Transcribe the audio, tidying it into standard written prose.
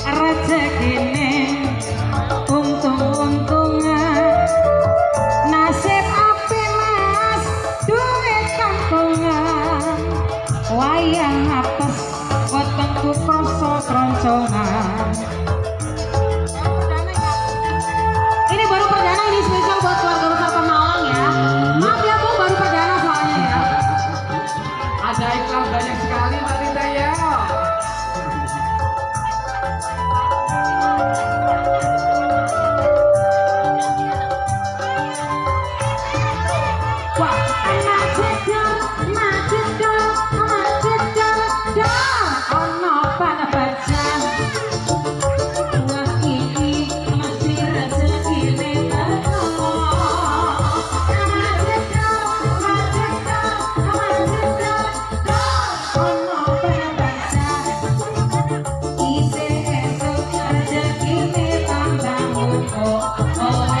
Rezekine untung-untungan nasib api mas duit kampungan wayang apes wetengku krasa kroncongan. Ini baru perdana, ini spesial buat keluarga besar Pemalang ya. Maaf ya Bu, baru perdana soalnya ya. Ada iklan banyak sekali tadi saya. Oh